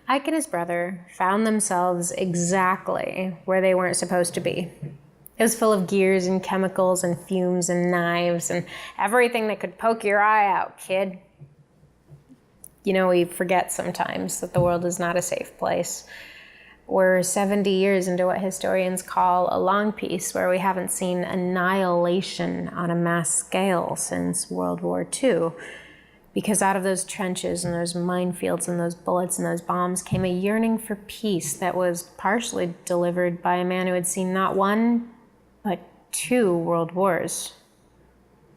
Ike and his brother found themselves exactly where they weren't supposed to be. It was full of gears and chemicals and fumes and knives and everything that could poke your eye out, kid. You know, we forget sometimes that the world is not a safe place. We're 70 years into what historians call a long peace, where we haven't seen annihilation on a mass scale since World War II. Because out of those trenches and those minefields and those bullets and those bombs came a yearning for peace that was partially delivered by a man who had seen not one, but 2 world wars.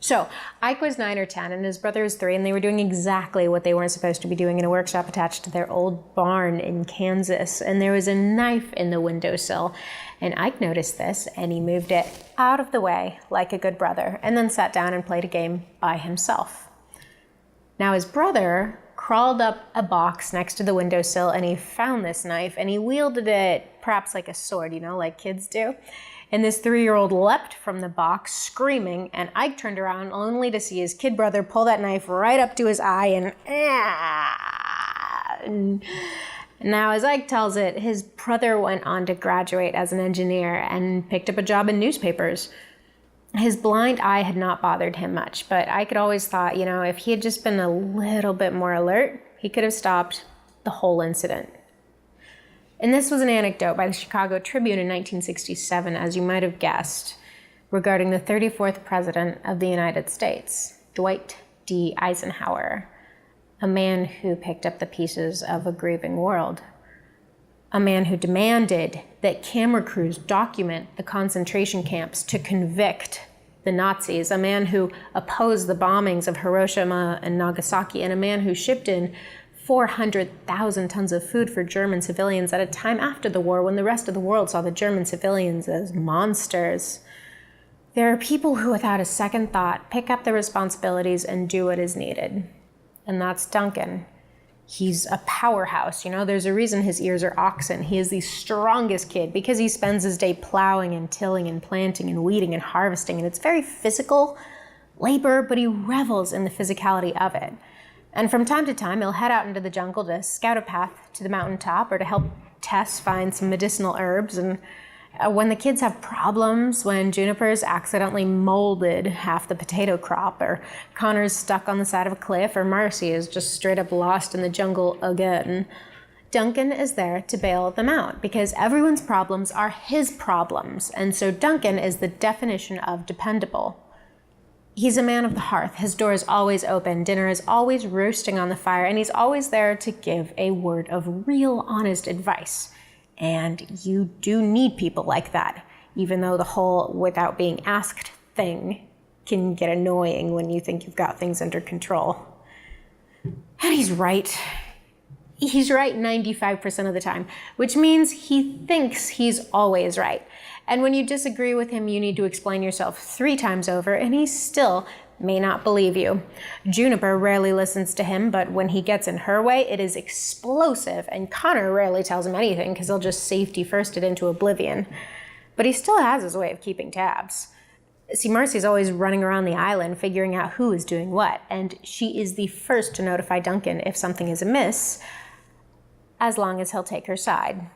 So Ike was 9 or 10 and his brother was 3, and they were doing exactly what they weren't supposed to be doing in a workshop attached to their old barn in Kansas. And there was a knife in the windowsill. And Ike noticed this and he moved it out of the way like a good brother, and then sat down and played a game by himself. Now his brother crawled up a box next to the windowsill and he found this knife and he wielded it perhaps like a sword, like kids do. And this 3-year-old leapt from the box screaming, and Ike turned around only to see his kid brother pull that knife right up to his eye and now, as Ike tells it, his brother went on to graduate as an engineer and picked up a job in newspapers. His blind eye had not bothered him much, but Ike had always thought, if he had just been a little bit more alert, he could have stopped the whole incident. And this was an anecdote by the Chicago Tribune in 1967, as you might have guessed, regarding the 34th President of the United States, Dwight D. Eisenhower, a man who picked up the pieces of a grieving world, a man who demanded that camera crews document the concentration camps to convict the Nazis, a man who opposed the bombings of Hiroshima and Nagasaki, and a man who shipped in 400,000 tons of food for German civilians at a time after the war when the rest of the world saw the German civilians as monsters. There are people who, without a second thought, pick up their responsibilities and do what is needed. And that's Duncan. He's a powerhouse. There's a reason his ears are oxen. He is the strongest kid because he spends his day plowing and tilling and planting and weeding and harvesting. And it's very physical labor, but he revels in the physicality of it. And from time to time, he'll head out into the jungle to scout a path to the mountaintop or to help Tess find some medicinal herbs. And when the kids have problems, when Juniper's accidentally molded half the potato crop, or Connor's stuck on the side of a cliff, or Marcy is just straight up lost in the jungle again, Duncan is there to bail them out because everyone's problems are his problems. And so Duncan is the definition of dependable. He's a man of the hearth. His door is always open. Dinner is always roasting on the fire. And he's always there to give a word of real, honest advice. And you do need people like that, even though the whole without being asked thing can get annoying when you think you've got things under control. And he's right. He's right 95% of the time, which means he thinks he's always right. And when you disagree with him, you need to explain yourself 3 times over, and he still may not believe you. Juniper rarely listens to him, but when he gets in her way, it is explosive, and Connor rarely tells him anything because he'll just safety first it into oblivion. But he still has his way of keeping tabs. See, Marcy's always running around the island figuring out who is doing what, and she is the first to notify Duncan if something is amiss, as long as he'll take her side.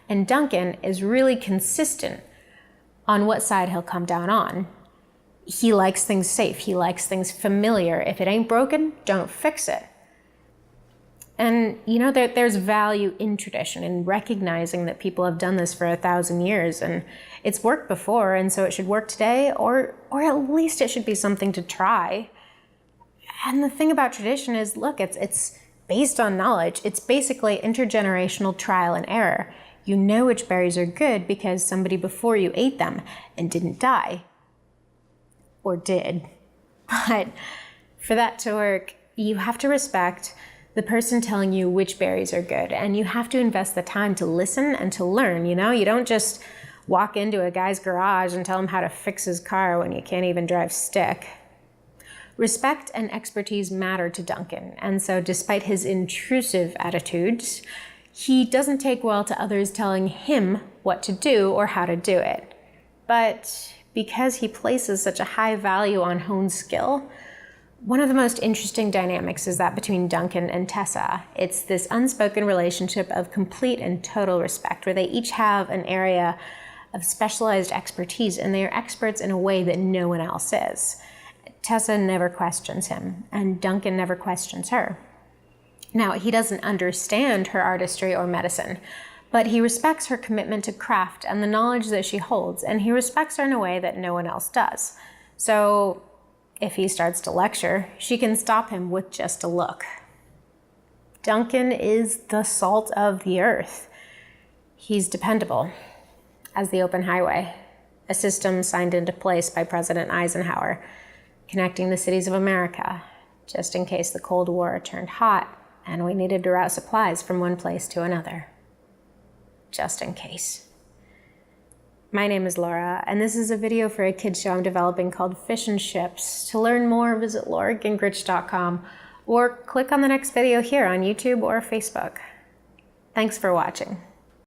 And Duncan is really consistent on what side he'll come down on. He likes things safe. He likes things familiar. If it ain't broken, don't fix it. And there's value in tradition, in recognizing that people have done this for 1,000 years, and it's worked before, and so it should work today, or at least it should be something to try. And the thing about tradition is, look, it's based on knowledge. It's basically intergenerational trial and error. You know which berries are good because somebody before you ate them and didn't die. Or did. But for that to work, you have to respect the person telling you which berries are good, and you have to invest the time to listen and to learn. You don't just walk into a guy's garage and tell him how to fix his car when you can't even drive stick. Respect and expertise matter to Duncan, and so despite his intrusive attitudes, he doesn't take well to others telling him what to do or how to do it. But because he places such a high value on honed skill, One of the most interesting dynamics is that between Duncan and Tessa. It's this unspoken relationship of complete and total respect, where they each have an area of specialized expertise, and they are experts in a way that no one else is. Tessa never questions him, and Duncan never questions her. Now, he doesn't understand her artistry or medicine, but he respects her commitment to craft and the knowledge that she holds, and he respects her in a way that no one else does. So, if he starts to lecture, she can stop him with just a look. Duncan is the salt of the earth. He's dependable as the open highway, a system signed into place by President Eisenhower, connecting the cities of America, just in case the Cold War turned hot and we needed to route supplies from one place to another. Just in case. My name is Laura, and this is a video for a kids show I'm developing called Fish and Ships. To learn more, visit lauragingrich.com or click on the next video here on YouTube or Facebook. Thanks for watching.